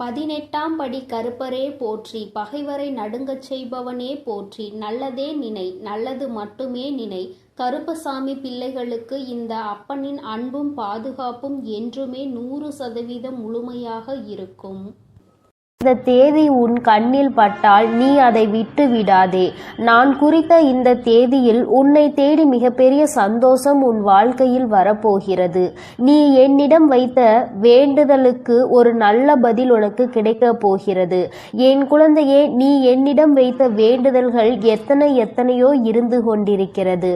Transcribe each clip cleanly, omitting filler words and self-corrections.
18ஆம் படி கருப்பரே போற்றி, பகைவரை நடுங்கச் செய்பவனே போற்றி, நல்லதே நினை, நல்லது மட்டுமே நினை. கருப்பசாமி பிள்ளைகளுக்கு இந்த அப்பனின் அன்பும் பாதுகாப்பும் என்றுமே 100% முழுமையாக இருக்கும். இந்த தேதி உன் கண்ணில் பட்டால் நீ அதை விட்டு விடாதே. நான் குறித்த இந்த தேதியில் உன்னை தேடி மிகப்பெரிய சந்தோஷம் உன் வாழ்க்கையில் வரப்போகிறது. நீ என்னிடம் வைத்த வேண்டுதலுக்கு ஒரு நல்ல பதில் உனக்கு கிடைக்கப் போகிறது. என் குழந்தையே, நீ என்னிடம் வைத்த வேண்டுதல்கள் எத்தனையோ இருந்து கொண்டிருக்கிறது.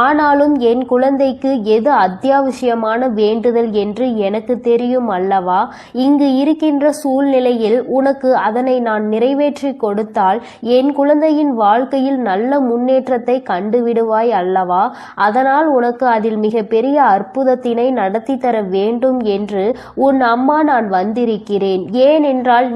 ஆனாலும் என் குழந்தைக்கு எது அத்தியாவசியமான வேண்டுதல் என்று எனக்கு தெரியும் அல்லவா? இங்கு இருக்கின்ற சூழ்நிலையில் உனக்கு அதனை நான் நிறைவேற்றி கொடுத்தால் என் குழந்தையின் வாழ்க்கையில் நல்ல முன்னேற்றத்தை கண்டுவிடுவாய் அல்லவா? அதனால் உனக்கு அதில் மிகப்பெரிய அற்புதத்தினை நடத்தி தர வேண்டும் என்று உன் அம்மா நான் வந்திருக்கிறேன். ஏனென்றால்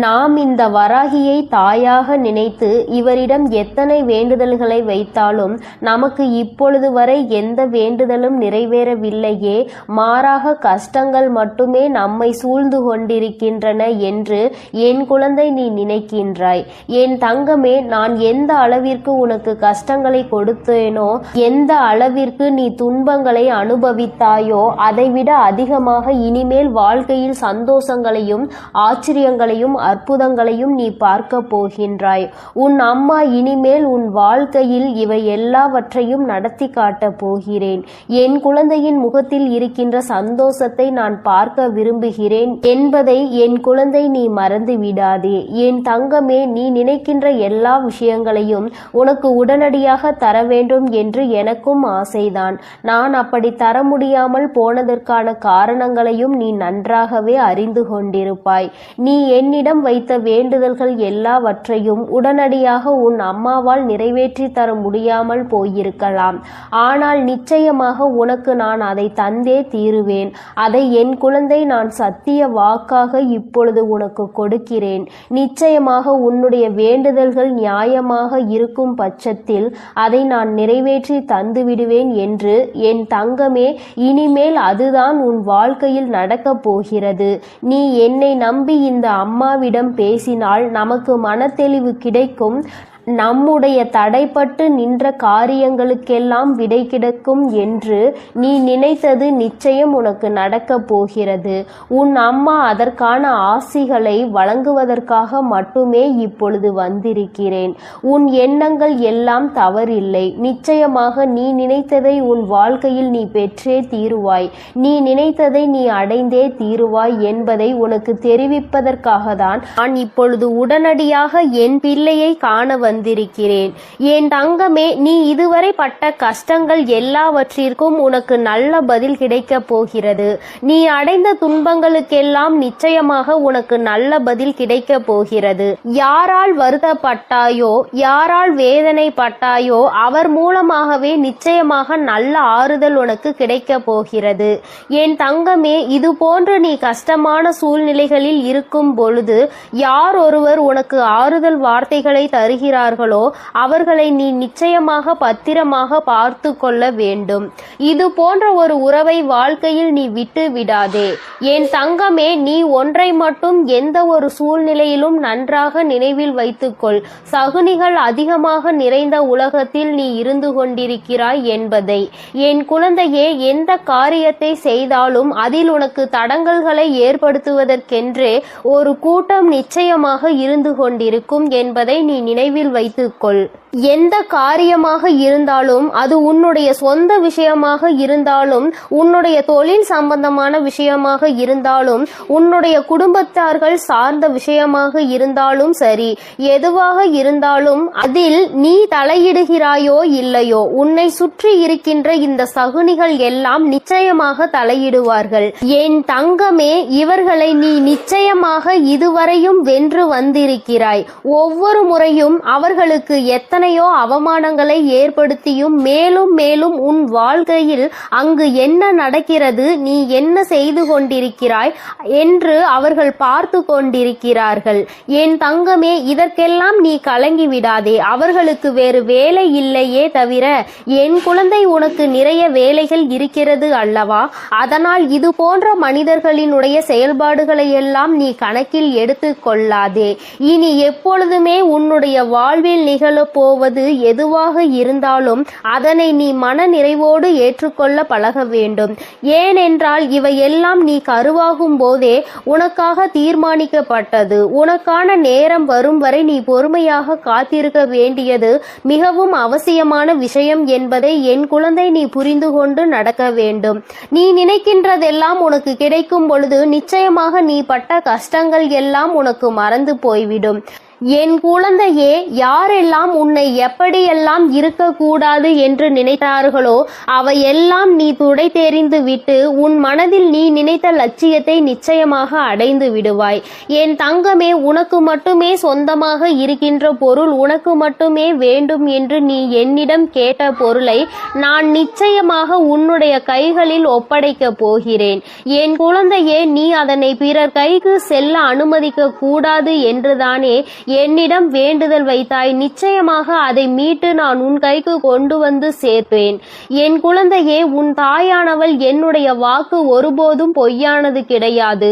நாம் இந்த வராகியை தாயாக நினைத்து இவரிடம் எத்தனை வேண்டுதல்களை வைத்தாலும் நமக்கு இப்பொழுது வரை எந்த வேண்டுதலும் நிறைவேறவில்லையே, மாறாக கஷ்டங்கள் மட்டுமே நம்மை சூழ்ந்து கொண்டிருக்கின்றன என்று என் குழந்தை நீ நினைக்கின்றாய். என் தங்கமே, நான் எந்த அளவிற்கு உனக்கு கஷ்டங்களை கொடுத்தேனோ, எந்த அளவிற்கு நீ துன்பங்களை அனுபவித்தாயோ, அதைவிட அதிகமாக இனிமேல் வாழ்க்கையில் சந்தோஷங்களையும் ஆச்சரியங்களையும் அற்புதங்களையும் நீ பார்க்க போகின்றாய். உன் அம்மா இனிமேல் உன் வாழ்க்கையில் இவை எல்லாவற்றையும் நடத்தி காட்டப் போகிறேன். என் குழந்தையின் முகத்தில் இருக்கின்ற சந்தோஷத்தை நான் பார்க்க விரும்புகிறேன் என்பதை என் குழந்தை நீ மறந்து விடாதே. என் தங்கமே, நீ நினைக்கின்ற எல்லா விஷயங்களையும் உனக்கு உடனடியாக தர வேண்டும் என்று எனக்கும் ஆசைதான். நான் அப்படி தர முடியாமல் போனதற்கான காரணங்களையும் நீ நன்றாகவே அறிந்து கொண்டிருப்பாய். நீ என்னிடம் வைத்த வேண்டுதல்கள் எல்லாவற்றையும் உடனடியாக உன் அம்மாவால் நிறைவேற்றி தர முடியாமல் போயிருக்கலாம். ஆனால் நிச்சயமாக உனக்கு நான் அதை தந்தே தீருவேன். அதை என் குழந்தை நான் சத்திய வாக்காக இப்பொழுது உனக்கு கொடுக்கிறேன். நிச்சயமாக உன்னுடைய வேண்டுதல்கள் நியாயமாக இருக்கும் பட்சத்தில் அதை நான் நிறைவேற்றி தந்து விடுவேன் என்று என் தங்கமே, இனிமேல் அதுதான் உன் வாழ்க்கையில் நடக்கப் போகிறது. நீ என்னை நம்பி இந்த அம்மாவிடம் பேசினால் நமக்கு மனத்தெளிவு கிடைக்கும். நம்முடைய தடைப்பட்டு நின்ற காரியங்களுக்கெல்லாம் விடை கிடைக்கும் என்று நீ நினைத்தது நிச்சயம் உனக்கு நடக்கப் போகிறது. உன் அம்மா அதற்கான ஆசிகளை வழங்குவதற்காக மட்டுமே இப்பொழுது வந்திருக்கிறேன். உன் எண்ணங்கள் எல்லாம் தவறில்லை. நிச்சயமாக நீ நினைத்ததை உன் வாழ்க்கையில் நீ பெற்றே தீருவாய். நீ நினைத்ததை நீ அடைந்தே தீருவாய் என்பதை உனக்கு தெரிவிப்பதற்காக தான் நான் இப்பொழுது உடனடியாக என் பிள்ளையை காண வந்திருக்கிறேன். என் தங்கமே, நீ இதுவரை பட்ட கஷ்டங்கள் எல்லாவற்றிற்கும் உனக்கு நல்ல பதில் கிடைக்கப் போகிறது. நீ அடைந்த துன்பங்களுக்கெல்லாம் நிச்சயமாக உனக்கு நல்ல பதில் கிடைக்கப் போகிறது. யாரால் வருத்தப்பட்டாயோ, யாரால் வேதனைப்பட்டாயோ, அவர் மூலமாகவே நிச்சயமாக நல்ல ஆறுதல் உனக்கு கிடைக்கப் போகிறது. என் தங்கமே, இது போன்று நீ கஷ்டமான சூழ்நிலைகளில் இருக்கும் பொழுது யார் ஒருவர் உனக்கு ஆறுதல் வார்த்தைகளை தருகிறார்களோ அவர்களை நீ நிச்சயமாக பத்திரமாக பார்த்து கொள்ள வேண்டும். இது போன்ற ஒரு உறவை வாழ்க்கையில் நீ விட்டு விடாதே. என் தங்கமே, நீ ஒன்றை மட்டும் எந்த ஒரு சூழ்நிலையிலும் நன்றாக நினைவில் வைத்துக்கொள். சகுனிகள் அதிகமாக நிறைந்த உலகத்தில் நீ இருந்து கொண்டிருக்கிறாய் என்பதை. என் குழந்தையே, எந்த காரியத்தை செய்தாலும் அதில் உனக்கு தடங்கல்களை ஏற்படுத்துவதற்கென்றே ஒரு கூட்டம் நிச்சயமாக இருந்து கொண்டிருக்கும் என்பதை நீ நினைவில் வைத்துக்கொள். எந்த காரியமாக இருந்தாலும், அது உன்னுடைய சொந்த விஷயமாக இருந்தாலும், உன்னுடைய தொழில் சம்பந்தமான விஷயமாக இருந்தாலும், உன்னுடைய குடும்பத்தார்கள் சார்ந்த விஷயமாக இருந்தாலும் சரி, எதுவாக இருந்தாலும் அதில் நீ தலையிடுகிறாயோ இல்லையோ, உன்னை சுற்றி இருக்கின்ற இந்த சகுனிகள் எல்லாம் நிச்சயமாக தலையிடுவார்கள். என் தங்கமே, இவர்களை நீ நிச்சயமாக இதுவரையும் வென்று வந்திருக்கிறாய். ஒவ்வொரு முறையும் அவர்களுக்கு எத்தனை எத்தனையோ அவமானங்களை ஏற்படுத்தியும் மேலும் மேலும் உன் வாழ்க்கையில் அங்கு என்ன நடக்கிறது, நீ என்ன செய்து கொண்டிருக்கிறாய் என்று அவர்கள் பார்த்து கொண்டிருக்கிறார்கள். என் தங்கமே, இதற்கெல்லாம் நீ கலங்கி விடாதே. அவர்களுக்கு வேறு வேலை இல்லையே தவிர என் குழந்தை உனக்கு நிறைய வேலைகள் இருக்கிறது அல்லவா? அதனால் இது போன்ற மனிதர்களினுடைய செயல்பாடுகளை எல்லாம் நீ கணக்கில் எடுத்து கொள்ளாதே. இனி எப்பொழுதுமே உன்னுடைய வாழ்வில் நிகழப்போவது எதுவாக இருந்தாலும் அதனை நீ மன நிறைவோடு ஏற்றுக்கொள்ள பழக வேண்டும். ஏனென்றால் இவையெல்லாம் நீ கருவாகும் போதே உனக்காக தீர்மானிக்கப்பட்டது. உனக்கான நேரம் வரும் வரை நீ பொறுமையாக காத்திருக்க வேண்டியது மிகவும் அவசியமான விஷயம் என்பதை என் குழந்தை நீ புரிந்து கொண்டு நடக்க வேண்டும். நீ நினைக்கின்றதெல்லாம் உனக்கு கிடைக்கும் பொழுது நிச்சயமாக நீ பட்ட கஷ்டங்கள் எல்லாம் உனக்கு மறந்து போய்விடும். என் குழந்தையே, யாரெல்லாம் உன்னை எப்படியெல்லாம் இருக்கக்கூடாது என்று நினைத்தார்களோ அவையெல்லாம் நீ துடை தெரிந்து விட்டு உன் மனதில் நீ நினைத்த லட்சியத்தை நிச்சயமாக அடைந்து விடுவாய். என் தங்கமே, உனக்கு மட்டுமே சொந்தமாக இருக்கின்ற பொருள், உனக்கு மட்டுமே வேண்டும் என்று நீ என்னிடம் கேட்ட பொருளை நான் நிச்சயமாக உன்னுடைய கைகளில் ஒப்படைக்கப் போகிறேன். என் குழந்தையே, நீ அதனை பிறர் கைக்கு செல்ல அனுமதிக்க கூடாது என்றுதானே என்னிடம் வேண்டுதல் வைத்தாய். நிச்சயமாக அதை மீட்டு நான் உன் கைக்கு கொண்டு வந்து சேர்ப்பேன். என் குழந்தையே, உன் தாயானவள் என்னுடைய வாக்கு ஒருபோதும் பொய்யானது கிடையாது.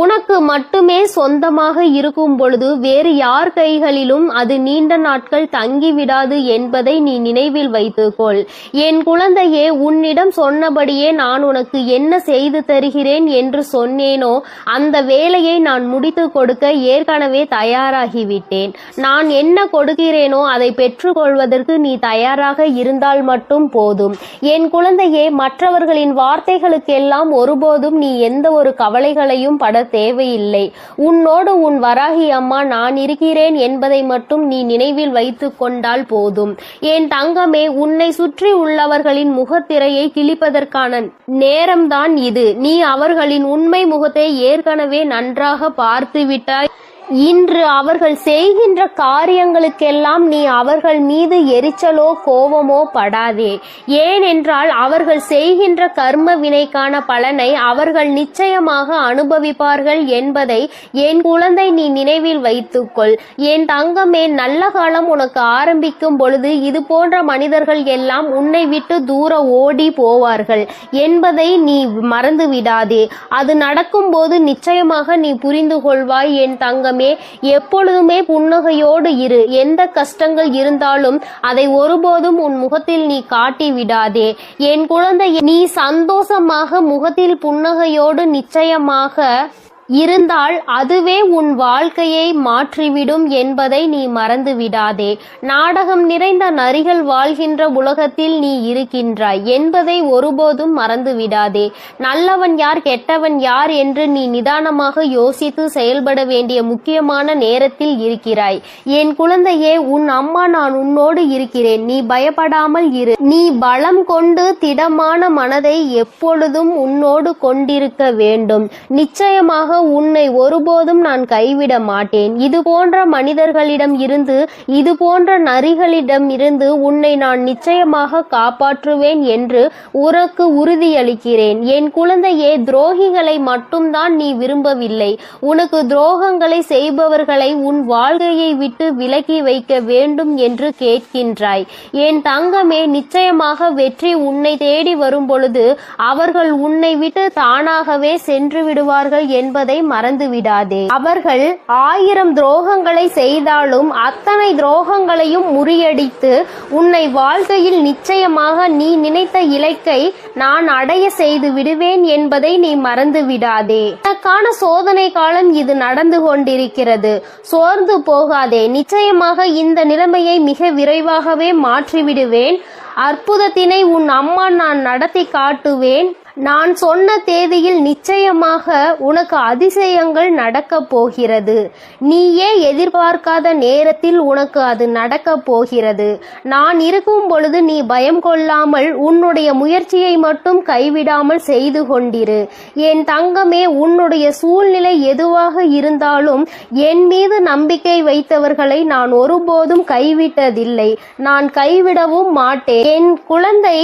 உனக்கு மட்டுமே சொந்தமாக இருக்கும் பொழுது வேறு யார் கைகளிலும் அது நீண்ட நாட்கள் தங்கிவிடாது என்பதை நீ நினைவில் வைத்துக்கொள். என் குழந்தையே, உன்னிடம் சொன்னபடியே நான் உனக்கு என்ன செய்து தருகிறேன் என்று சொன்னேனோ அந்த வேலையை நான் முடித்து கொடுக்க ஏற்கனவே தயாராகிவிட்டேன். நான் என்ன கொடுக்கிறேனோ அதை பெற்றுக்கொள்வதற்கு நீ தயாராக இருந்தால் மட்டும் போதும். என் குழந்தையே, மற்றவர்களின் வார்த்தைகளுக்கெல்லாம் ஒருபோதும் நீ எந்த ஒரு கவலைகளையும் பட தேவையில்லை. உன்னோடு உன் வராகி அம்மா நான் இருக்கிறேன் என்பதை மட்டும் நீ நினைவில் வைத்து கொண்டால் போதும். என் தங்கமே, உன்னை சுற்றி உள்ளவர்களின் முகத்திரையை கிழிப்பதற்கான நேரம்தான் இது. நீ அவர்களின் உண்மை முகத்தை ஏற்கனவே நன்றாக பார்த்து விட்டாய். இன்று அவர்கள் செய்கின்ற காரியங்களுக்கெல்லாம் நீ அவர்கள் மீது எரிச்சலோ கோபமோ படாதே. ஏனென்றால் அவர்கள் செய்கின்ற கர்ம வினைக்கான பலனை அவர்கள் நிச்சயமாக அனுபவிப்பார்கள் என்பதை என் குழந்தை நீ நினைவில் வைத்துக்கொள். என் தங்கமே, நல்ல காலம் உனக்கு ஆரம்பிக்கும் பொழுது இது போன்ற மனிதர்கள் எல்லாம் உன்னை விட்டு தூர ஓடி போவார்கள் என்பதை நீ மறந்து விடாதே. அது நடக்கும் போது நிச்சயமாக நீ புரிந்து கொள்வாய். என் தங்கமே, எப்பொழுதுமே புன்னகையோடு இரு. எந்த கஷ்டங்கள் இருந்தாலும் அதை ஒருபோதும் உன் முகத்தில் நீ காட்டி விடாதே. என் குழந்தை, நீ சந்தோஷமாக முகத்தில் புன்னகையோடு நிச்சயமாக இருந்தால் அதுவே உன் வாழ்க்கையை மாற்றிவிடும் என்பதை நீ மறந்து விடாதே. நாடகம் நிறைந்த நரிகள் வாழ்கின்ற உலகத்தில் நீ இருக்கின்றாய் என்பதை ஒருபோதும் மறந்து விடாதே. நல்லவன் யார், கெட்டவன் யார் என்று நீ நிதானமாக யோசித்து செயல்பட வேண்டிய முக்கியமான நேரத்தில் இருக்கிறாய். என் குழந்தையே, உன் அம்மா நான் உன்னோடு இருக்கிறேன். நீ பயப்படாமல் இரு. நீ பலம் கொண்டு திடமான மனதை எப்பொழுதும் உன்னோடு கொண்டிருக்க வேண்டும். நிச்சயமாக உன்னை ஒருபோதும் நான் கைவிட மாட்டேன். இது போன்ற மனிதர்களிடம் இருந்து, இது போன்ற நரிகளிடம் இருந்து உன்னை நான் நிச்சயமாக காப்பாற்றுவேன் என்று உனக்கு உறுதியளிக்கிறேன். என் குழந்தையே, துரோகிகளை மட்டும்தான் நீ விரும்பவில்லை. உனக்கு துரோகங்களை செய்பவர்களை உன் வாழ்க்கையை விட்டு விலக்கி வைக்க வேண்டும் என்று கேட்கின்றாய். என் தங்கமே, நிச்சயமாக வெற்றி உன்னை தேடி வரும் பொழுது அவர்கள் உன்னை விட்டு தானாகவே சென்று விடுவார்கள் என்பதை மறந்து விடாதே. அவர்கள் 1000 துரோகங்களை செய்தாலும் அத்தனை துரோகங்களையும் முறியடித்து உன்னை வாழ்க்கையில் நிச்சயமாக நீ நினைத்த இலக்கை நான் அடைய செய்து விடுவேன் என்பதை நீ மறந்து விடாதே. உனக்கான சோதனை காலம் இது நடந்து கொண்டிருக்கிறது. சோர்ந்து போகாதே. நிச்சயமாக இந்த நிலைமையை மிக விரைவாகவே மாற்றிவிடுவேன். அற்புதத்தினை உன் அம்மா நான் நடத்தி காட்டுவேன். நான் சொன்ன தேதியில் நிச்சயமாக உனக்கு அதிசயங்கள் நடக்கப் போகிறது. நீயே எதிர்பார்க்காத நேரத்தில் உனக்கு அது நடக்கப் போகிறது. நான் இருக்கும் பொழுது நீ பயம் கொள்ளாமல் உன்னுடைய முயற்சியை மட்டும் கைவிடாமல் செய்து கொண்டிரு. என் தங்கமே, உன்னுடைய சூழ்நிலை எதுவாக இருந்தாலும் என் மீது நம்பிக்கை வைத்தவர்களை நான் ஒருபோதும் கைவிட்டதில்லை. நான் கைவிடவும் மாட்டேன். என் குழந்தை,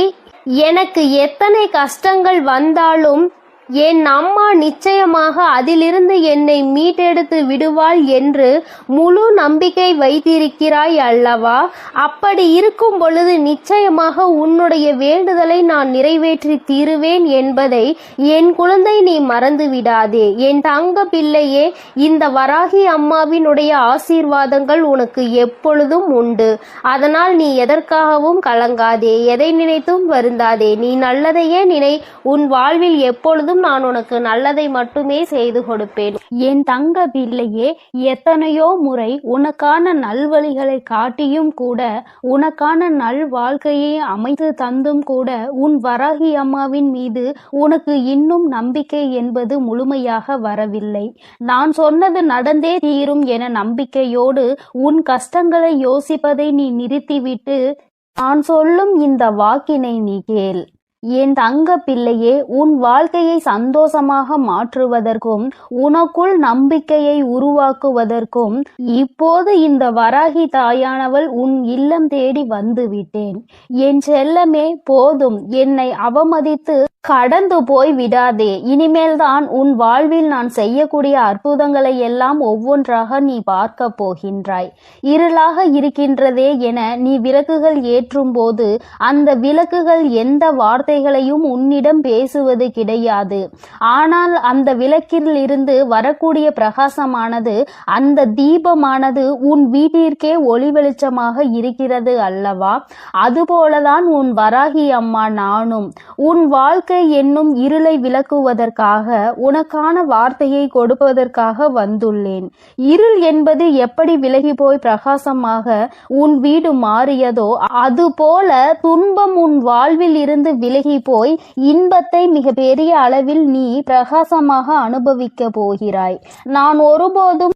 எனக்கு எத்தனை கஷ்டங்கள் வந்தாலும் என் அம்மா நிச்சயமாக அதிலிருந்து என்னை மீட்டெடுத்து விடுவாள் என்று முழு நம்பிக்கை வைத்திருக்கிறாய் அல்லவா? அப்படி இருக்கும் பொழுது நிச்சயமாக உன்னுடைய வேண்டுதலை நான் நிறைவேற்றி தீருவேன் என்பதை என் குழந்தை நீ மறந்து விடாதே. என் தங்க பிள்ளையே, இந்த வராகி அம்மாவினுடைய ஆசீர்வாதங்கள் உனக்கு எப்பொழுதும் உண்டு. அதனால் நீ எதற்காகவும் கலங்காதே, எதை நினைத்தும் வருந்தாதே. நீ நல்லதையே நினை. உன் வாழ்வில் எப்பொழுதும் நான் உனக்கு நல்லதை மட்டுமே செய்து கொடுப்பேன். என் தங்க பிள்ளையே, எத்தனையோ முறை உனக்கான நல்வழிகளை காட்டியும் கூட, உனக்கான நல் வாழ்க்கையை அமைத்து தந்தும் கூட, உன் வராகி அம்மாவின் மீது உனக்கு இன்னும் நம்பிக்கை என்பது முழுமையாக வரவில்லை. நான் சொன்னது நடந்தே தீரும் என நம்பிக்கையோடு உன் கஷ்டங்களை யோசிப்பதை நீ நிறுத்திவிட்டு நான் சொல்லும் இந்த வாக்கினை நீ கேள். என் தங்க பிள்ளையே, உன் வாழ்க்கையை சந்தோஷமாக மாற்றுவதற்கும் உனக்குள் நம்பிக்கையை உருவாக்குவதற்கும் இப்போது இந்த வராகி தாயானவள் உன் இல்லம் தேடி வந்து விட்டேன். என் செல்லமே, போதும், என்னை அவமதித்து கடந்து போய் விடாதே. இனிமேல்தான் உன் வாழ்வில் நான் செய்யக்கூடிய அற்புதங்களை எல்லாம் ஒவ்வொன்றாக நீ பார்க்க போகின்றாய். இருளாக இருக்கின்றதே என நீ விளக்குகள் ஏற்றும் போது அந்த விளக்குகள் எந்த வார்த்தைகளையும் உன்னிடம் பேசுவது கிடையாது. ஆனால் அந்த விளக்கில் இருந்து வரக்கூடிய பிரகாசமானது, அந்த தீபமானது உன் வீட்டிற்கே ஒளி வெளிச்சமாக இருக்கிறது அல்லவா? அதுபோலதான் உன் வராகி அம்மா நானும் உன் வாழ்க்கை என்னும் இருளை விளக்குவதற்காக, உனக்கான வார்த்தையை கொடுப்பதற்காக வந்துள்ளேன். இருள் என்பது எப்படி விலகி போய் பிரகாசமாக உன் வீடு மாறியதோ அதுபோல துன்பம் உன் வாழ்வில் இருந்து விலகி போய் இன்பத்தை மிக பெரிய அளவில் நீ பிரகாசமாக அனுபவிக்க போகிறாய். நான் ஒருபோதும்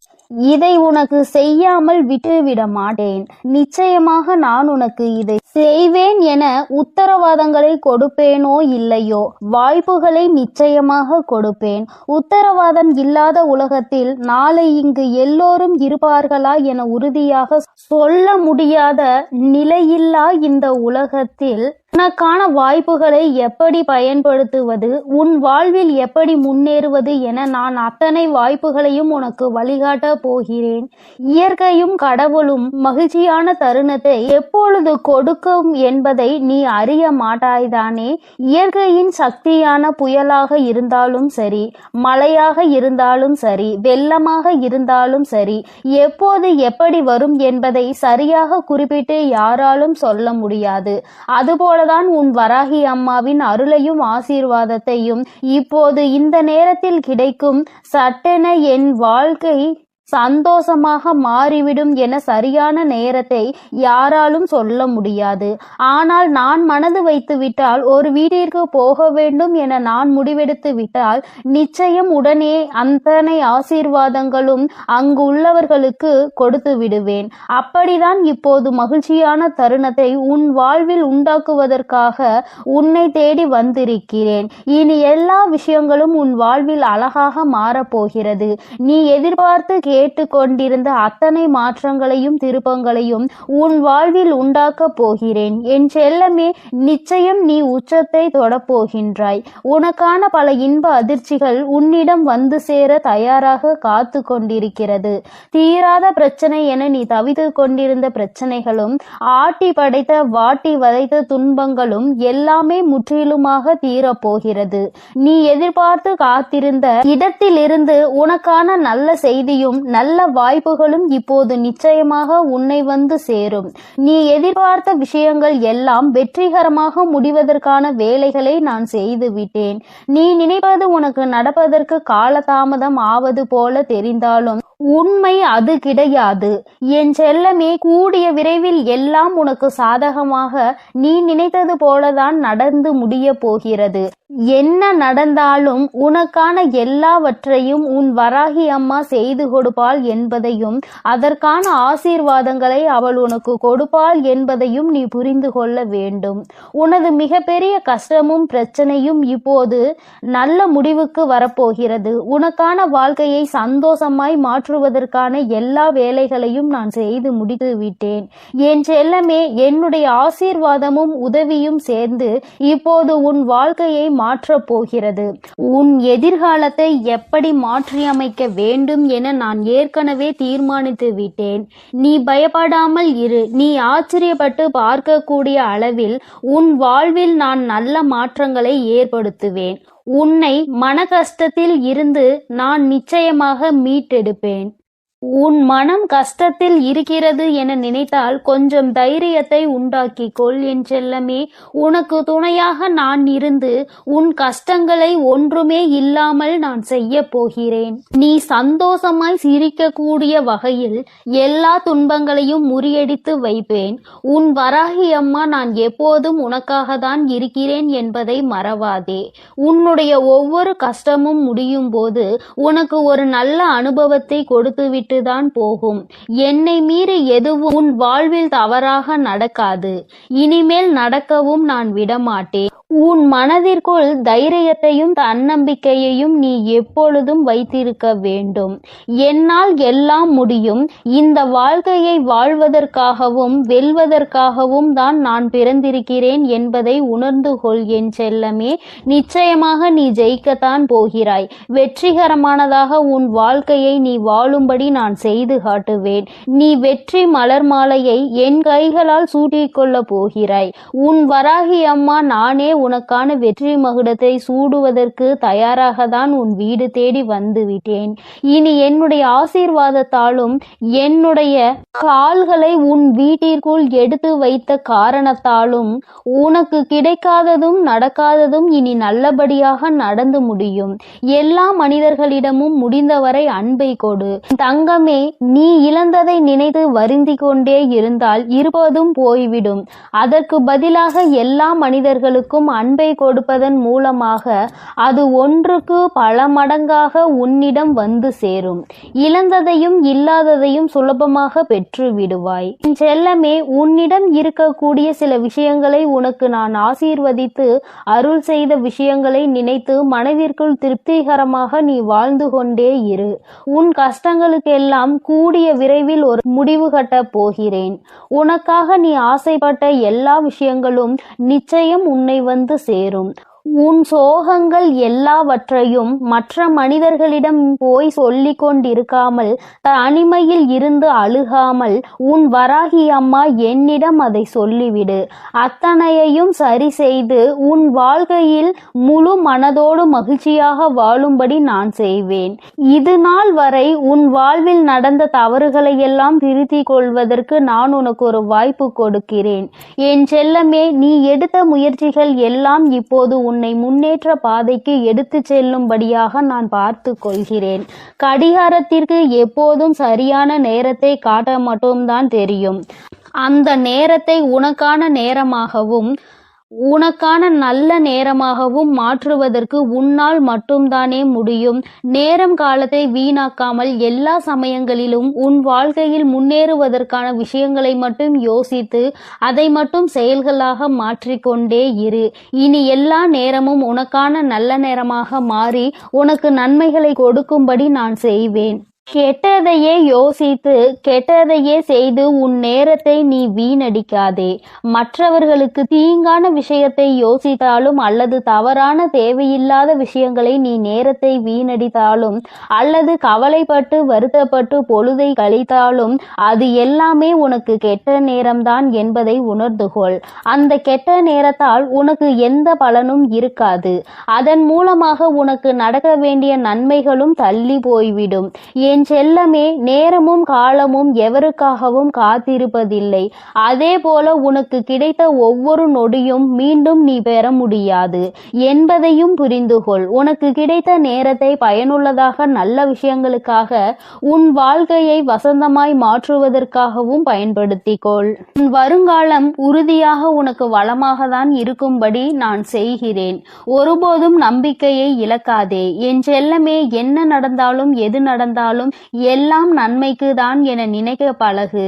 இதை உனக்கு செய்யாமல் விட்டுவிட மாட்டேன். நிச்சயமாக நான் உனக்கு இதை செய்வேன் என உத்தரவாதங்களை கொடுப்பேனோ இல்லையோ, வாய்ப்புகளை நிச்சயமாக கொடுப்பேன். உத்தரவாதம் இல்லாத உலகத்தில் நாளை இங்கு எல்லோரும் இருப்பார்களா என உறுதியாக சொல்ல முடியாத நிலையில்லா இந்த உலகத்தில் உனக்கான வாய்ப்புகளை எப்படி பயன்படுத்துவது, உன் வாழ்வில் எப்படி முன்னேறுவது என நான் அத்தனை வாய்ப்புகளையும் உனக்கு வழிகாட்ட போகிறேன். இயற்கையும் கடவுளும் மகிழ்ச்சியான தருணத்தை எப்பொழுது கொடுக்கும் என்பதை நீ அறிய மாட்டாய்தானே? இயற்கையின் சக்தியான புயலாக இருந்தாலும் சரி, மழையாக இருந்தாலும் சரி, வெள்ளமாக இருந்தாலும் சரி, எப்போது எப்படி வரும் என்பதை சரியாக குறிப்பிட்டு யாராலும் சொல்ல முடியாது. அதுபோல தான் உன் வராகி அம்மாவின் அருளையும் ஆசீர்வாதத்தையும் இப்போது இந்த நேரத்தில் கிடைக்கும். சட்டென என் வாழ்க்கை சந்தோஷமாக மாறிவிடும் என சரியான நேரத்தை யாராலும் சொல்ல முடியாது. ஆனால் நான் மனது வைத்து விட்டால், ஒரு வீட்டிற்கு போக வேண்டும் என நான் முடிவெடுத்து விட்டால், நிச்சயம் உடனே அத்தனை ஆசீர்வாதங்களும் அங்கு உள்ளவர்களுக்கு கொடுத்து விடுவேன். அப்படிதான் இப்போது மகிழ்ச்சியான தருணத்தை உன் வாழ்வில் உண்டாக்குவதற்காக உன்னை தேடி வந்திருக்கிறேன். இனி எல்லா விஷயங்களும் உன் வாழ்வில் அழகாக மாறப்போகிறது. நீ எதிர்பார்த்து கேட்டுக்கொண்டிருந்த அத்தனை மாற்றங்களையும் திருப்பங்களையும் உன் வாழ்வில் உண்டாக்க போகிறேன். என் செல்லமே, நிச்சயம் நீ உச்சத்தை தொடப்போகின்றாய். உனக்கான பல இன்ப அதிர்ச்சிகள் உன்னிடம் வந்து சேர தயாராக காத்து கொண்டிருக்கிறது. தீராத பிரச்சனை என நீ தவித்து கொண்டிருந்த பிரச்சனைகளும், ஆட்டி படைத்த வாட்டி வதைத்த துன்பங்களும் எல்லாமே முற்றிலுமாக தீரப்போகிறது. நீ எதிர்பார்த்து காத்திருந்த இடத்திலிருந்து உனக்கான நல்ல செய்தியும் நல்ல வாய்ப்புகளும் இப்போது நிச்சயமாக உன்னை வந்து சேரும். நீ எதிர்பார்த்த விஷயங்கள் எல்லாம் வெற்றிகரமாக முடிவதற்கான வேலைகளை நான் செய்து விட்டேன். நீ நினைப்பது உனக்கு நடப்பதற்கு காலதாமதம் ஆவது போல தெரிந்தாலும் உண்மை அது கிடையாது. என் செல்லமே, கூடிய விரைவில் எல்லாம் உனக்கு சாதகமாக நீ நினைத்தது போலதான் நடந்து முடிய போகிறது. என்ன நடந்தாலும் உனக்கான எல்லாவற்றையும் உன் வராகி அம்மா செய்து கொடுப்பாள் என்பதையும் அதற்கான ஆசீர்வாதங்களை அவள் உனக்கு கொடுப்பாள் என்பதையும் நீ புரிந்து கொள்ள வேண்டும். உனது மிகப்பெரிய கஷ்டமும் பிரச்சனையும் இப்போது நல்ல முடிவுக்கு வரப்போகிறது. உனக்கான வாழ்க்கையை சந்தோஷமாய் மாற்றுவதற்கான எல்லா வேலைகளையும் நான் செய்து முடித்து விட்டேன். என் செல்லமே, என்னுடைய ஆசீர்வாதமும் உதவியும் சேர்ந்து இப்போது உன் வாழ்க்கையை மாற்றப் போகிறது. உன் எதிர்காலத்தை எப்படி மாற்றியமைக்க வேண்டும் என நான் ஏற்கனவே தீர்மானித்து விட்டேன். நீ பயப்படாமல் இரு. நீ ஆச்சரியப்பட்டு பார்க்கக்கூடிய அளவில் உன் வாழ்வில் நான் நல்ல மாற்றங்களை ஏற்படுத்துவேன். உன்னை மன கஷ்டத்தில் இருந்து நான் நிச்சயமாக மீட்டெடுப்பேன். உன் மனம் கஷ்டத்தில் இருக்கிறது என நினைத்தால் கொஞ்சம் தைரியத்தை உண்டாக்கிக் கொள் என் செல்லமே. உனக்கு துணையாக நான் இருந்து உன் கஷ்டங்களை ஒன்றுமே இல்லாமல் நான் செய்ய போகிறேன். நீ சந்தோஷமாய் சிரிக்கக்கூடிய வகையில் எல்லா துன்பங்களையும் முறியடித்து வைப்பேன். உன் வராகி அம்மா நான் எப்போதும் உனக்காக தான் இருக்கிறேன் என்பதை மறவாதே. உன்னுடைய ஒவ்வொரு கஷ்டமும் முடியும் போது உனக்கு ஒரு நல்ல அனுபவத்தை கொடுத்துவிட்டு தான் போகும். என்னை மீறி எதுவும் உன் வாழ்வில் தவறாக நடக்காது. இனிமேல் நடக்கவும் நான் விடமாட்டேன். உன் மனதிற்குள் தைரியத்தையும் தன்னம்பிக்கையையும் நீ எப்பொழுதும் வைத்திருக்க வேண்டும். என்னால் எல்லாம் முடியும். இந்த வாழ்க்கையை வாழ்வதற்காகவும் வெல்வதற்காகவும் தான் நான் பிறந்திருக்கிறேன் என்பதை உணர்ந்து கொள் என் செல்லமே. நிச்சயமாக நீ ஜெயிக்கத்தான் போகிறாய். வெற்றிகரமானதாக உன் வாழ்க்கையை நீ வாழும்படி நான் செய்து காட்டுவேன். நீ வெற்றி மலர் மாலையை என் கைகளால் சூட்டிக்கொள்ள போகிறாய். உன் வராகி அம்மா நானே உனக்கான வெற்றி மகுடத்தை சூடுவதற்கு தயாராக தான் உன் வீடு தேடி வந்து விட்டேன். இனி என்னுடைய ஆசீர்வாதத்தாலும் என்னுடைய கால்களை உன் வீட்டிற்குள் எடுத்து வைத்த காரணத்தாலும் உனக்கு கிடைக்காததும் நடக்காததும் இனி நல்லபடியாக நடந்து முடியும். எல்லா மனிதர்களிடமும் முடிந்தவரை அன்பை கொடு. தங்கமே, நீ இழந்ததை நினைத்து வருந்தி கொண்டே இருந்தால் இருப்பதும் போய்விடும். அதற்கு பதிலாக எல்லா மனிதர்களுக்கும் அன்பை கொடுப்பதன் மூலமாக அது ஒன்றுக்கு பல மடங்காக உன்னிடம் வந்து சேரும். இழந்ததையும் இல்லாததையும் சுலபமாக பெற்று விடுவாய். செல்லமே, உன்னிடம் இருக்கக்கூடிய சில விஷயங்களை உனக்கு நான் ஆசீர்வதித்து அருள் செய்த விஷயங்களை நினைத்து மனதிற்குள் திருப்திகரமாக நீ வாழ்ந்து கொண்டே இரு. உன் கஷ்டங்களுக்கெல்லாம் கூடிய விரைவில் ஒரு முடிவு கட்டப் போகிறேன். உனக்காக நீ ஆசைப்பட்ட எல்லா விஷயங்களும் நிச்சயம் உன்னை வந்து சேரும். உன் சோகங்கள் எல்லாவற்றையும் மற்ற மனிதர்களிடம் போய் சொல்லிக் கொண்டிருக்காமல் தனிமையில் இருந்து அழுகாமல் உன் வராகி அம்மா என்னிடம் அதை சொல்லிவிடு. அத்தனையையும் சரி செய்து உன் வாழ்க்கையில் முழு மனதோடு மகிழ்ச்சியாக வாழும்படி நான் செய்வேன். இது நாள் வரை உன் வாழ்வில் நடந்த தவறுகளை எல்லாம் திருத்திக் கொள்வதற்கு நான் உனக்கு ஒரு வாய்ப்பு கொடுக்கிறேன். என் செல்லமே, நீ எடுத்த முயற்சிகள் எல்லாம் இப்போது உன்னை முன்னேற்ற பாதைக்கு எடுத்து செல்லும்படியாக நான் பார்த்து கொள்கிறேன். கடிகாரத்திற்கு எப்போதும் சரியான நேரத்தை காட்ட மட்டும்தான் தெரியும். அந்த நேரத்தை உனக்கான நேரமாகவும் உனக்கான நல்ல நேரமாகவும் மாற்றுவதற்கு உன்னால் மட்டும்தானே முடியும். நேரம் காலத்தை வீணாக்காமல் எல்லா சமயங்களிலும் உன் வாழ்க்கையில் முன்னேறுவதற்கான விஷயங்களை மட்டும் யோசித்து அதை மட்டும் செயல்களாக மாற்றிக்கொண்டே இரு. இனி எல்லா நேரமும் உனக்கான நல்ல நேரமாக மாறி உனக்கு நன்மைகளை கொடுக்கும்படி நான் செய்வேன். கெட்டதையே யோசித்து கெட்டதையே செய்து உன் நேரத்தை நீ வீணடிக்காதே. மற்றவர்களுக்கு தீங்கான விஷயத்தை யோசித்தாலும் அல்லது தவறான தேவையில்லாத விஷயங்களை நீ நேரத்தை வீணடித்தாலும் அல்லது கவலைப்பட்டு வருத்தப்பட்டு பொழுதை கழித்தாலும் அது எல்லாமே உனக்கு கெட்ட நேரம்தான் என்பதை உணர்ந்து கொள். அந்த கெட்ட நேரத்தால் உனக்கு எந்த பலனும் இருக்காது. அதன் மூலமாக உனக்கு நடக்க வேண்டிய நன்மைகளும் தள்ளி போய்விடும். என் செல்லமே, நேரமும் காலமும் எவருக்காகவும் காத்திருப்பதில்லை. அதே போல உனக்கு கிடைத்த ஒவ்வொரு நொடியும் மீண்டும் நீ பெற முடியாது என்பதையும் புரிந்து கொள். உனக்கு கிடைத்த நேரத்தை பயனுள்ளதாக, நல்ல விஷயங்களுக்காக, உன் வாழ்க்கையை வசந்தமாய் மாற்றுவதற்காகவும் பயன்படுத்திக்கொள். உன் வருங்காலம் உறுதியாக உனக்கு வளமாக தான் இருக்கும்படி நான் செய்கிறேன். ஒருபோதும் நம்பிக்கையை இழக்காதே என் செல்லமே. என்ன நடந்தாலும் எது நடந்தாலும் எல்லாம் நன்மைக்கு தான் என நினைக்க பழகு.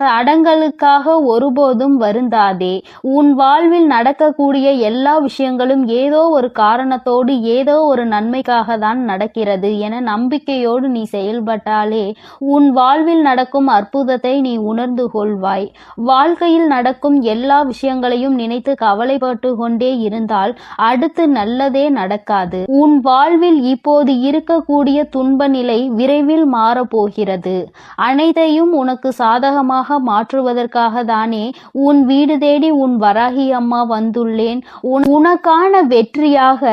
தடங்களுக்காக ஒருபோதும் வருந்தாதே. உன் வாழ்வில் நடக்கக்கூடிய எல்லா விஷயங்களும் ஏதோ ஒரு காரணத்தோடு, ஏதோ ஒரு நன்மைக்காக தான் நடக்கிறது என நம்பிக்கையோடு நீ செயல்பட்டாலே உன் வாழ்வில் நடக்கும் அற்புதத்தை நீ உணர்ந்து கொள்வாய். வாழ்க்கையில் நடக்கும் எல்லா விஷயங்களையும் நினைத்து கவலைப்பட்டு கொண்டே இருந்தால் அடுத்து நல்லதே நடக்காது. உன் வாழ்வில் இப்போது இருக்கக்கூடிய துன்ப நிலை விரைவில் மாறப்போகிறது. அனைத்தையும் உனக்கு சாதகமாக மாற்றுவதற்காக தானே உன் வீடு தேடி உன் வராகி அம்மா வந்துள்ளேன். உனக்கான வெற்றியாக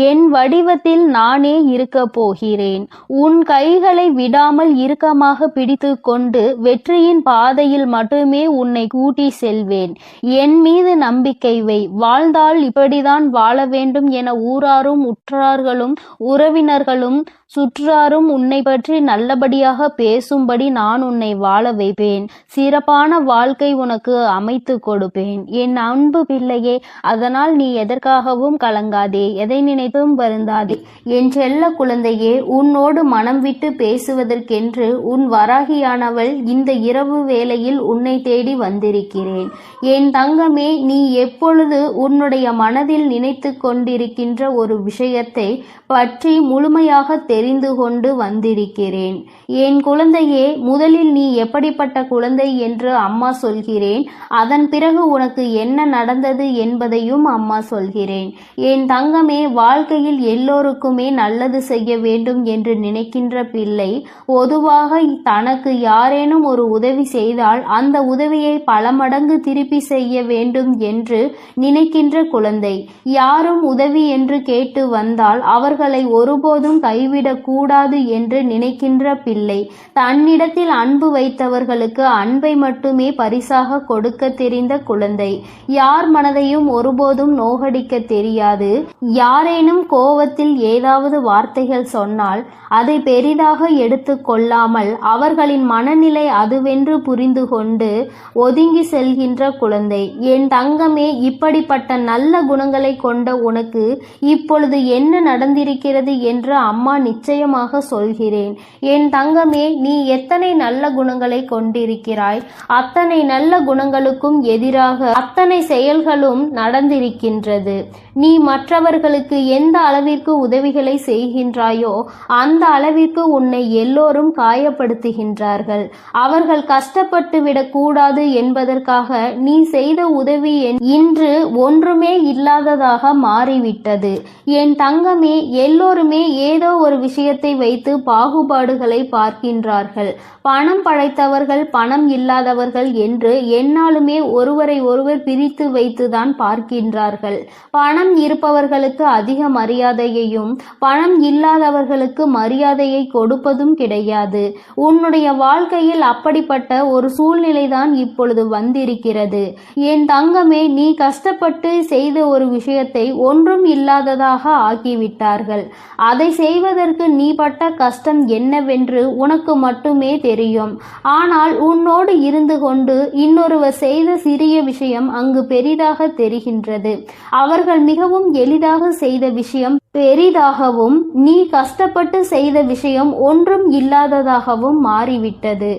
என் வடிவத்தில் நானே இருக்க போகிறேன். உன் கைகளை விடாமல் இறுக்கமாக பிடித்து கொண்டு வெற்றியின் பாதையில் மட்டுமே உன்னை கூட்டி செல்வேன். என் மீது நம்பிக்கை வை. வாழ்ந்தால் இப்படிதான் வாழ வேண்டும் என ஊராரும் உற்றார்களும் உறவினர்களும் சுற்றாரும் உன்னை பற்றி நல்லபடியாக பேசும்படி நான் உன்னை வாழ வைப்பேன். சிறப்பான வாழ்க்கை உனக்கு அமைத்து கொடுப்பேன் என் அன்பு பிள்ளையே. அதனால் நீ எதற்காகவும் கலங்காதே, எதை நினைத்தும் வருந்தாதே. என் செல்ல குழந்தையே, உன்னோடு மனம் விட்டு பேசுவதற்கென்று உன் வராகியானவள் இந்த இரவு வேளையில் உன்னை தேடி வந்திருக்கிறேன். என் தங்கமே, நீ எப்பொழுது உன்னுடைய மனதில் நினைத்து கொண்டிருக்கின்ற ஒரு விஷயத்தை பற்றி முழுமையாக தெரிந்து கொண்டு வந்திருக்கிறேன். என் குழந்தையே, முதலில் நீ எப்படிப்பட்ட குழந்தை என்று அம்மா சொல்கிறேன். அதன் பிறகு உனக்கு என்ன நடந்தது என்பதையும் அம்மா சொல்கிறேன். என் தங்கமே, வாழ்க்கையில் எல்லோருக்குமே நல்லது செய்ய வேண்டும் என்று நினைக்கின்ற பிள்ளை பொதுவாக தனக்கு யாரேனும் ஒரு உதவி செய்தால் அந்த உதவியை பல மடங்கு திருப்பி செய்ய வேண்டும் என்று நினைக்கின்ற குழந்தை. யாரும் உதவி என்று கேட்டு வந்தால் அவர்களை ஒருபோதும் கைவிடக் கூடாது என்று நினைக்கின்ற பிள்ளை. தன்னிடத்தில் அன்பு வைத்தவர்களுக்கு அன்பை மட்டுமே பரிசாக கொடுக்க தெரிந்த குழந்தை. யார் மனதையும் ஒருபோதும் நோகடிக்க தெரியாது. யாரேனும் கோவத்தில் ஏதாவது வார்த்தைகள் சொன்னால் அதை பெரிதாக எடுத்து கொள்ளாமல் அவர்களின் மனநிலை அதுவென்று புரிந்து கொண்டு ஒதுங்கி செல்கின்ற குழந்தை. என் தங்கமே, இப்படிப்பட்ட நல்ல குணங்களை கொண்ட உனக்கு இப்பொழுது என்ன நடந்திருக்கிறது என்று அம்மா நிச்சயமாக சொல்கிறேன். என் தங்கமே, நீ எத்தனை நல்ல குணங்களை கொண்டிருக்கிறாய், அத்தனை நல்ல குணங்களுக்கும் எதிராக அத்தனை செயல்களும் நடந்திருக்கின்றது. நீ மற்றவர்களுக்கு எந்த அளவிற்கு உதவிகளை செய்கின்றாயோ அந்த அளவிற்கு உன்னை எல்லோரும் காயப்படுத்துகின்றார்கள். அவர்கள் கஷ்டப்பட்டு விடக்கூடாது என்பதற்காக நீ செய்த உதவி இன்று ஒன்றுமே இல்லாததாக மாறிவிட்டது. என் தங்கமே, எல்லோருமே ஏதோ ஒரு விஷயத்தை வைத்து பாகுபாடுகளை பார்க்கின்றார்கள். பணம் படைத்தவர்கள், பணம் இல்லாதவர்கள் என்று எந்நாளுமே ஒருவரை ஒருவர் பிரித்து வைத்துதான் பார்க்கின்றார்கள். பணம் இருப்பவர்களுக்கு அதிக மரியாதையையும் பணம் இல்லாதவர்களுக்கு மரியாதையை கொடுப்பதும் கிடையாது. உன்னுடைய வாழ்க்கையில் அப்படிப்பட்ட ஒரு சூழ்நிலைதான் இப்பொழுது வந்திருக்கிறது. என் தங்கமே, நீ கஷ்டப்பட்டு செய்த ஒரு விஷயத்தை ஒன்றும் இல்லாததாக ஆக்கிவிட்டார்கள். அதை செய்வதற்கு நீ பட்ட கஷ்டம் என்னவென்று உனக்கு மட்டுமே தெரியும். ஆனால் உன்னோடு இருந்து கொண்டு இன்னொருவர் செய்த சிறிய விஷயம் அங்கு பெரிதாக தெரிகின்றது. அவர்கள் மிகவும் எளிதாக செய்த விஷயம் பெரிதாகவும் நீ கஷ்டப்பட்டு செய்த விஷயம் ஒன்றும் இல்லாததாகவும் மாறிவிட்டது.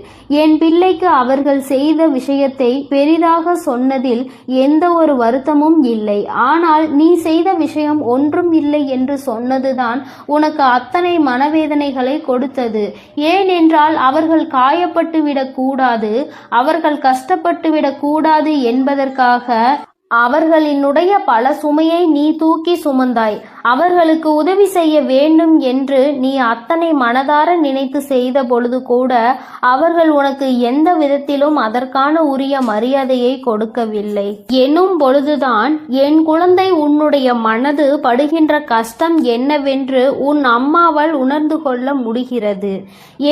என் பிள்ளைக்கு அவர்கள் செய்த விஷயத்தை பெரிதாக சொன்னதில் எந்த ஒரு வருத்தமும் இல்லை. ஆனால் நீ செய்த விஷயம் ஒன்றும் இல்லை என்று சொன்னதுதான் உனக்கு அத்தனை மனவேதனைகளை கொடுத்தது. ஏனென்றால் அவர்கள் காயப்பட்டு விடக்கூடாது, அவர்கள் கஷ்டப்பட்டு விடக்கூடாது என்பதற்காக அவர்களினுடைய பல சுமையை நீ தூக்கி சுமந்தாய். அவர்களுக்கு உதவி செய்ய வேண்டும் என்று நீ அத்தனை மனதார நினைத்து செய்த பொழுது கூட அவர்கள் உனக்கு எந்த விதத்திலும் அதற்கான உரிய மரியாதையை கொடுக்கவில்லை. எனும் பொழுதுதான் என் குழந்தை, உன்னுடைய மனது படுகின்ற கஷ்டம் என்னவென்று உன் அம்மாவால் உணர்ந்து கொள்ள முடிகிறது.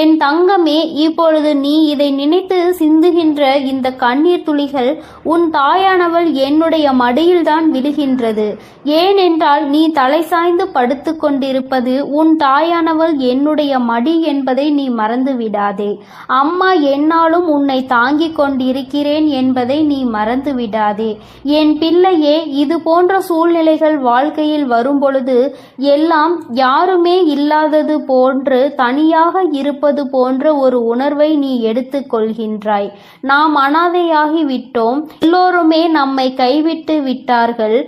என் தங்கமே, இப்பொழுது நீ இதை நினைத்து சிந்துகின்ற இந்த கண்ணீர் துளிகள் உன் தாயானவள் என்னுடைய மடியில்தான் விழுகின்றது. ஏனென்றால் நீ தலை சாய்ந்து படுத்து கொண்டிருப்பது உன் தாயானவள் என்னுடைய மடி என்பதை நீ மறந்து விடாதே. அம்மா என்னாலும் உன்னை தாங்கிக் கொண்டிருக்கிறேன் என்பதை நீ மறந்து விடாதே. என் பிள்ளையே, இது போன்ற சூழ்நிலைகள் வாழ்க்கையில் வரும்பொழுது எல்லாம் யாருமே இல்லாதது போன்று தனியாக இருப்பது போன்ற ஒரு உணர்வை நீ எடுத்துக் கொள்கின்றாய். நாம் அனாதையாகி விட்டோம், எல்லோருமே நம்மை கைவிட்டு விட்டார்கள்,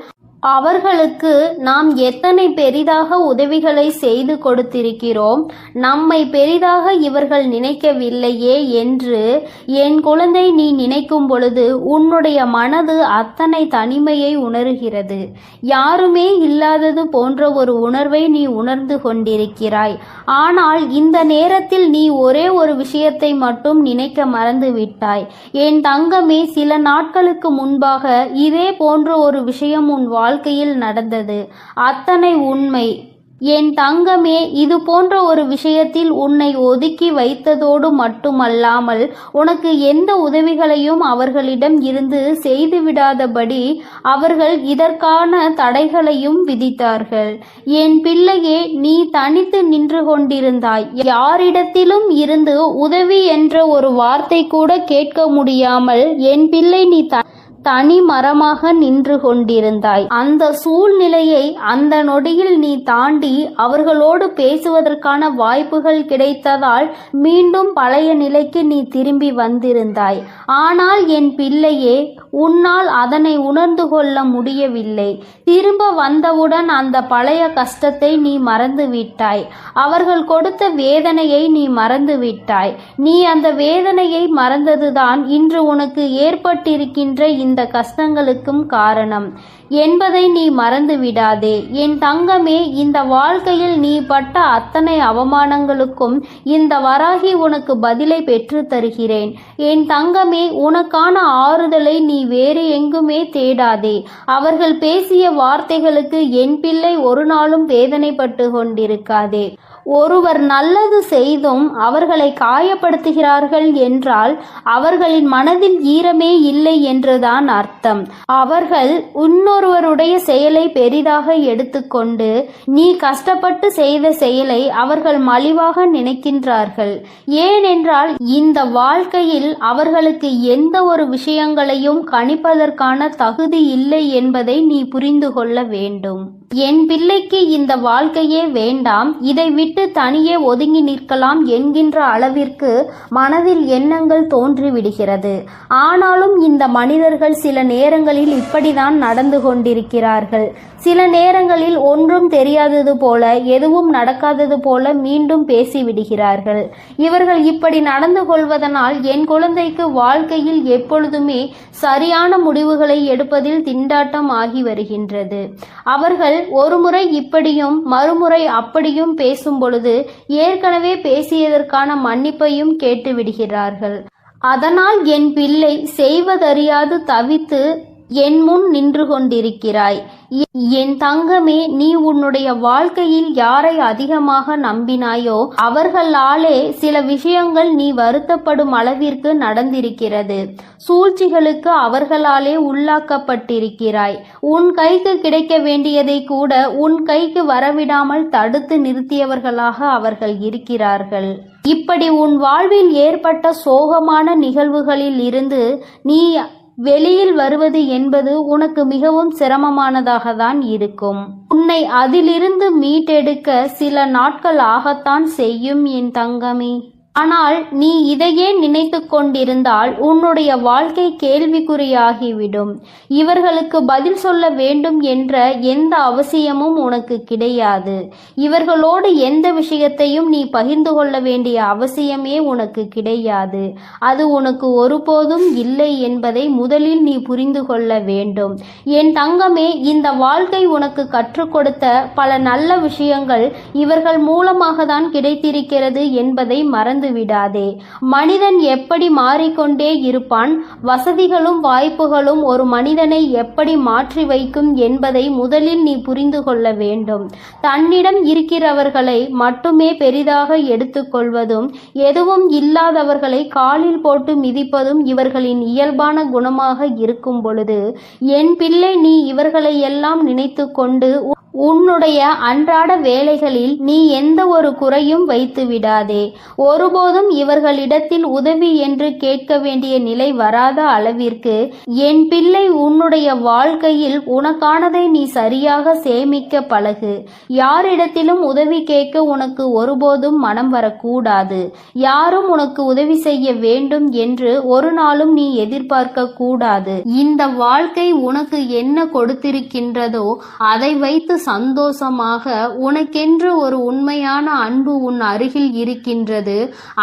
அவர்களுக்கு நாம் எத்தனை பெரிதாக உதவிகளை செய்து கொடுத்திருக்கிறோம், நம்மை பெரிதாக இவர்கள் நினைக்கவில்லையே என்று என் குழந்தை நீ நினைக்கும் பொழுது உன்னுடைய மனது அத்தனை தனிமையை உணர்கிறது. யாருமே இல்லாதது போன்ற ஒரு உணர்வை நீ உணர்ந்து கொண்டிருக்கிறாய். ஆனால் இந்த நேரத்தில் நீ ஒரே ஒரு விஷயத்தை மட்டும் நினைக்க மறந்து விட்டாய். என் தங்கமே, சில நாட்களுக்கு முன்பாக இதே போன்ற ஒரு விஷயம் உன் வாழ்க்கையில் நடந்தது. அத்தனை உண்மை. என் தங்கமே, இது போன்ற ஒரு விஷயத்தில் உன்னை ஒதுக்கி வைத்ததோடு மட்டுமல்லாமல் உனக்கு எந்த உதவிகளையும் அவர்களிடம் இருந்து செய்துவிடாதபடி அவர்கள் இதற்கான தடைகளையும் விதித்தார்கள். என் பிள்ளையே, நீ தனித்து நின்று கொண்டிருந்தாய். யாரிடத்திலும் இருந்து உதவி என்ற ஒரு வார்த்தை கூட கேட்க முடியாமல் என் பிள்ளை நீ தனி மரமாக நின்று கொண்டிருந்தாய். அந்த சூழ்நிலையை அந்த நொடியில் நீ தாண்டி அவர்களோடு பேசுவதற்கான வாய்ப்புகள் கிடைத்ததால் மீண்டும் பழைய நிலைக்கு நீ திரும்பி வந்திருந்தாய். ஆனால் என் பிள்ளையே, உன்னால் அதனை உணர்ந்து கொள்ள முடியவில்லை. திரும்ப வந்தவுடன் அந்த பழைய கஷ்டத்தை நீ மறந்து விட்டாய். அவர்கள் கொடுத்த வேதனையை நீ மறந்து விட்டாய். நீ அந்த வேதனையை மறந்ததுதான் இன்று உனக்கு ஏற்பட்டிருக்கின்ற இந்த கஷ்டங்களுக்கும் காரணம் என்பதை நீ மறந்து விடாதே. என் தங்கமே, இந்த வாழ்க்கையில் நீ பட்ட அத்தனை அவமானங்களுக்கும் இந்த வராகி உனக்கு பதிலை பெற்று தருகிறேன். என் தங்கமே, உனக்கான ஆறுதலை நீ வேறு எங்குமே தேடாதே. அவர்கள் பேசிய வார்த்தைகளுக்கு என் பிள்ளை ஒரு நாளும் வேதனைப்பட்டு கொண்டிருக்காதே. ஒருவர் நல்லது செய்தும் அவர்களை காயப்படுத்துகிறார்கள் என்றால் அவர்களின் மனதில் ஈரமே இல்லை என்றுதான் அர்த்தம். அவர்கள் இன்னொருவருடைய செயலை பெரிதாக எடுத்துக்கொண்டு நீ கஷ்டப்பட்டு செய்த செயலை அவர்கள் மலிவாக நினைக்கின்றார்கள். ஏனென்றால் இந்த வாழ்க்கையில் அவர்களுக்கு எந்த ஒரு விஷயங்களையும் கணிப்பதற்கான தகுதி இல்லை என்பதை நீ புரிந்து கொள்ள வேண்டும். என் பிள்ளைக்கு இந்த வாழ்க்கையே வேண்டாம், இதை விட்டு தனியே ஒதுங்கி நிற்கலாம் என்கின்ற அளவிற்கு மனதில் எண்ணங்கள் தோன்றிவிடுகிறது. ஆனாலும் இந்த மனிதர்கள் சில நேரங்களில் இப்படிதான் நடந்து கொண்டிருக்கிறார்கள். சில நேரங்களில் ஒன்றும் தெரியாதது போல, எதுவும் நடக்காதது போல மீண்டும் பேசிவிடுகிறார்கள். இவர்கள் இப்படி நடந்து கொள்வதனால் என் குழந்தைக்கு வாழ்க்கையில் எப்பொழுதுமே சரியான முடிவுகளை எடுப்பதில் திண்டாட்டம் ஆகி வருகின்றது. அவர்கள் ஒருமுறை இப்படியும் மறுமுறை அப்படியும் பேசும் பொழுது ஏற்கனவே பேசியதற்கான மன்னிப்பையும் கேட்டு விடுகிறார்கள். அதனால் என் பிள்ளை செய்வதறியாது தவித்து என் முன் நின்று கொண்டிருக்கிறாய். என் தங்கமே, நீ உன்னுடைய வாழ்க்கையில் யாரை அதிகமாக நம்பினாயோ அவர்களாலே சில விஷயங்கள் நீ வருத்தப்படும் அளவிற்கு நடந்திருக்கிறது. சூழ்ச்சிகளுக்கு அவர்களாலே உள்ளாக்கப்பட்டிருக்கிறாய். உன் கைக்கு கிடைக்க வேண்டியதை கூட உன் கைக்கு வரவிடாமல் தடுத்து நிறுத்தியவர்களாக அவர்கள் இருக்கிறார்கள். இப்படி உன் வாழ்வில் ஏற்பட்ட சோகமான நிகழ்வுகளில் இருந்து நீ வெளியில் வருவது என்பது உனக்கு மிகவும் சிரமமானதாக தான் இருக்கும். உன்னை அதிலிருந்து மீட்டெடுக்க சில நாட்கள் ஆகத்தான் செய்யும் என் தங்கமே. ஆனால் நீ இதையே நினைத்து கொண்டிருந்தால் உன்னுடைய வாழ்க்கை கேள்விக்குறியாகிவிடும். இவர்களுக்கு பதில் சொல்ல வேண்டும் என்ற எந்த அவசியமும் உனக்கு கிடையாது. இவர்களோடு எந்த விஷயத்தையும் நீ பகிர்ந்து கொள்ள வேண்டிய அவசியமே உனக்கு கிடையாது. அது உனக்கு ஒருபோதும் இல்லை என்பதை முதலில் நீ புரிந்து கொள்ள வேண்டும். என் தங்கமே, இந்த வாழ்க்கை உனக்கு கற்றுக் கொடுத்த பல நல்ல விஷயங்கள் இவர்கள் மூலமாக தான் கிடைத்திருக்கிறது என்பதை மறந்து விடாதே. மனிதன் எப்படி மாறிக்கொண்டே இருப்பான், வசதிகளும் வாய்ப்புகளும் ஒரு மனிதனை எப்படி மாற்றி வைக்கும் என்பதை முதலில் நீ புரிந்து கொள்ள வேண்டும். தன்னிடம் இருக்கிறவர்களை மட்டுமே பெரிதாக எடுத்துக்கொள்வதும் எதுவும் இல்லாதவர்களை காலில் போட்டு மிதிப்பதும் இவர்களின் இயல்பான குணமாக இருக்கும் பொழுது, என் பிள்ளை, நீ இவர்களை எல்லாம் நினைத்து கொண்டு உன்னுடைய அன்றாட வேலைகளில் நீ எந்த ஒரு குறையும் வைத்து விடாதே. ஒருபோதும் இவர்களிடத்தில் உதவி என்று கேட்க வேண்டிய நிலை வராத அளவிற்கு என் பிள்ளை, உன்னுடைய வாழ்க்கையில் உனக்கானதை நீ சரியாக சேமிக்க பழகு. யாரிடத்திலும் உதவி கேட்க உனக்கு ஒருபோதும் மனம் வரக்கூடாது. யாரும் உனக்கு உதவி செய்ய வேண்டும் என்று ஒரு நாளும் நீ எதிர்பார்க்க கூடாது. இந்த வாழ்க்கை உனக்கு என்ன கொடுத்திருக்கின்றதோ அதை வைத்து சந்தோஷமாக, உனக்கென்று ஒரு உண்மையான அன்பு உன் அருகில் இருக்கின்றது.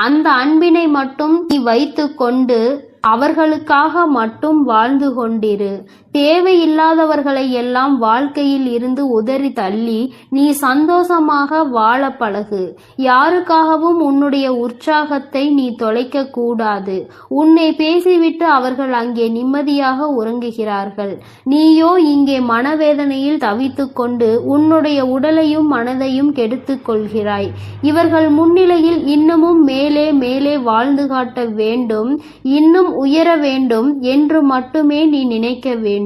அந்த அன்பினை மட்டும் நீ வைத்து கொண்டு அவர்களுக்காக மட்டும் வாழ்ந்து கொண்டிரு. தேவையில்லாதவர்களை எல்லாம் வாழ்க்கையில் இருந்து உதறி தள்ளி நீ சந்தோஷமாக வாழ பழகு. யாருக்காகவும் உன்னுடைய உற்சாகத்தை நீ தொலைக்க கூடாது. உன்னை பேசிவிட்டு அவர்கள் அங்கே நிம்மதியாக உறங்குகிறார்கள். நீயோ இங்கே மனவேதனையில் தவித்து கொண்டு உன்னுடைய உடலையும் மனதையும் கெடுத்து கொள்கிறாய். இவர்கள் முன்னிலையில் இன்னமும் மேலே மேலே வாழ்ந்து காட்ட வேண்டும், இன்னும் உயர வேண்டும் என்று மட்டுமே நீ நினைக்க வேண்டும்.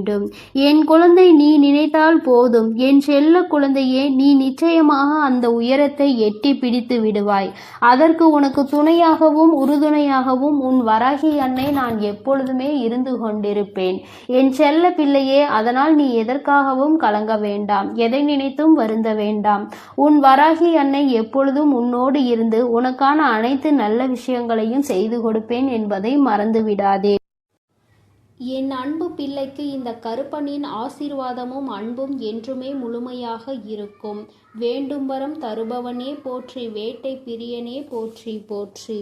என் குழந்தை, நீ நினைத்தால் போதும். என் செல்ல குழந்தையே, நீ நிச்சயமாக அந்த உயரத்தை எட்டி பிடித்து விடுவாய். அதற்கு உனக்கு துணையாகவும் உறுதுணையாகவும் உன் வராகி அன்னை நான் எப்பொழுதுமே இருந்து கொண்டிருப்பேன். என் செல்ல பிள்ளையே, அதனால் நீ எதற்காகவும் கலங்க வேண்டாம், எதை நினைத்தும் வருந்த வேண்டாம். உன் வராகி அன்னை எப்பொழுதும் உன்னோடு இருந்து உனக்கான அனைத்து நல்ல விஷயங்களையும் செய்து கொடுப்பேன் என்பதை மறந்துவிடாதே. என் அன்பு பிள்ளைக்கு இந்த கருப்பனின் ஆசீர்வாதமும் அன்பும் என்றுமே முழுமையாக இருக்கும். வேண்டும் வரம் தருபவனே போற்றி, வேட்டை பிரியனே போற்றி போற்றி.